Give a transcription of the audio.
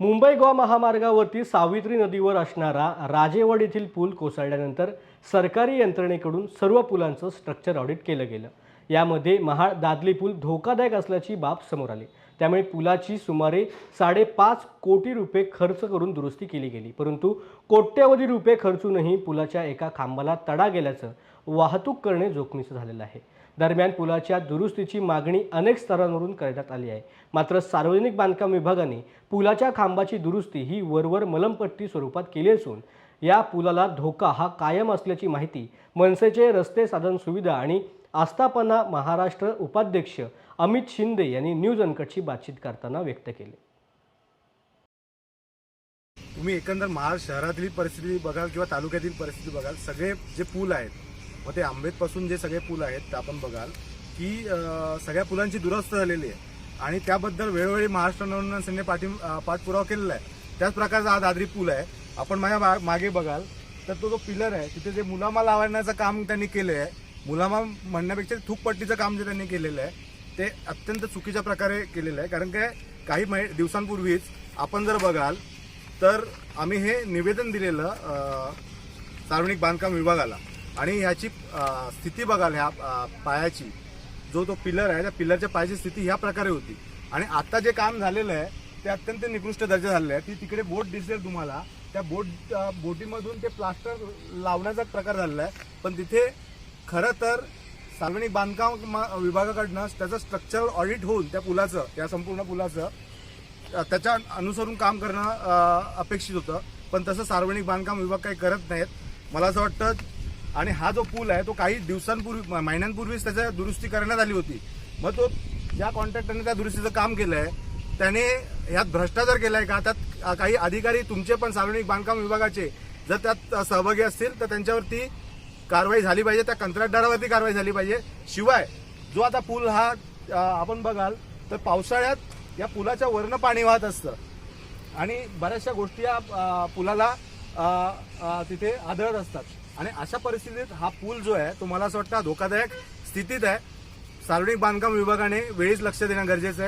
मुंबई गोवा महामार्गावरती सावित्री नदीवर असणारा राजेवाड येथील पूल कोसळल्यानंतर सरकारी यंत्रणेकडून सर्व पुलांचं स्ट्रक्चर ऑडिट केलं गेलं। यामध्ये महाड दादली पूल धोकादायक असल्याची बाब समोर आली। त्यामुळे पुलाची सुमारे 5.5 कोटी रुपये खर्च करून दुरुस्ती केली गेली, परंतु कोट्यवधी रुपये खर्चूनही पुलाच्या एका खांबाला तडा गेल्याचं वाहतूक करणे जोखमीचं झालेलं आहे। दरम्यान पुलाच्या दुरुस्तीची मागणी अनेक स्तरांवरून करण्यात आली आहे, मात्र सार्वजनिक बांधकाम विभागाने पुलाच्या खांबाची दुरुस्ती ही वरवर मलमपट्टी स्वरूपात केली असून या पुलाला धोका हा कायम असल्याची माहिती मनसेचे रस्ते साधन सुविधा आणि आस्थापना महाराष्ट्र उपाध्यक्ष अमित शिंदे यांनी न्यूज अनकटशी बातचीत करताना व्यक्त केली। तुम्ही एकंदर महाराष्ट्र शहरातील परिस्थिती बघाल किंवा तालुक्यातील परिस्थिती बघाल, सगळे जे पूल आहेत व ते आंबेतपासून जे सगळे पूल आहेत ते आपण बघाल की सगळ्या पुलांची दुरुस्ती झालेली आहे आणि त्याबद्दल वेळोवेळी महाराष्ट्र नवनिर्माण सेनेने पाठपुरावा केलेला आहे। त्याच प्रकारचा हा दादरी पूल आहे। आपण माझ्या मागे बघाल तर तो जो पिलर आहे तिथे जे मुलामा लावण्याचं काम त्यांनी केलं आहे, मुलामा म्हणण्यापेक्षा थूकपट्टीचं काम जे त्यांनी केलेलं आहे ते अत्यंत चुकीच्या प्रकारे केलेलं आहे। कारण काही दिवसांपूर्वीच आपण जर बघाल तर आम्ही हे निवेदन दिलेलं सार्वजनिक बांधकाम विभागाला आणि ह्याची स्थिती बघाल, ह्या पायाची जो तो पिलर आहे त्या पिलरच्या पायाची स्थिती ह्या प्रकारे होती आणि आता जे काम झालेलं आहे ते अत्यंत निकृष्ट दर्जा झालेलं आहे। ती तिकडे बोट दिसेल तुम्हाला, त्या बोटीमधून ते प्लास्टर लावण्याचा प्रकार झालेला आहे, पण तिथे खरं तर सार्वजनिक बांधकाम विभागाकडनं त्याचं स्ट्रक्चरल ऑडिट होऊन त्या पुलाचं, त्या संपूर्ण पुलाचं त्याच्या अनुसरून काम करणं अपेक्षित होतं, पण तसं सार्वजनिक बांधकाम विभाग काही करत नाहीत मला असं वाटतं। आणि हा जो पूल आहे तो काही दिवसांपूर्वी महिन्यांपूर्वीच त्याची दुरुस्ती करण्यात आली होती। मग तो ज्या कॉन्ट्रॅक्टरने त्या दुरुस्तीचं काम केलं आहे त्याने ह्यात भ्रष्टाचार केला आहे का? त्यात काही अधिकारी तुमचे पण सार्वजनिक बांधकाम विभागाचे जर त्यात सहभागी असतील तर त्यांच्यावरती कारवाई झाली पाहिजे, त्या कंत्राटदारावरती कारवाई झाली पाहिजे। शिवाय जो आता पूल हा आपण बघाल तर पावसाळ्यात या पुलाच्या वरनं पाणी वाहत असतं आणि बऱ्याचशा गोष्टी या पुलाला तिथे आढळत असतात आणि अशा परिस्थितीत हा पूल जो आहे तो मला असं वाटतं धोकादायक स्थितीत आहे। सार्वजनिक बांधकाम विभागाने वेळीच लक्ष देणं गरजेचं आहे।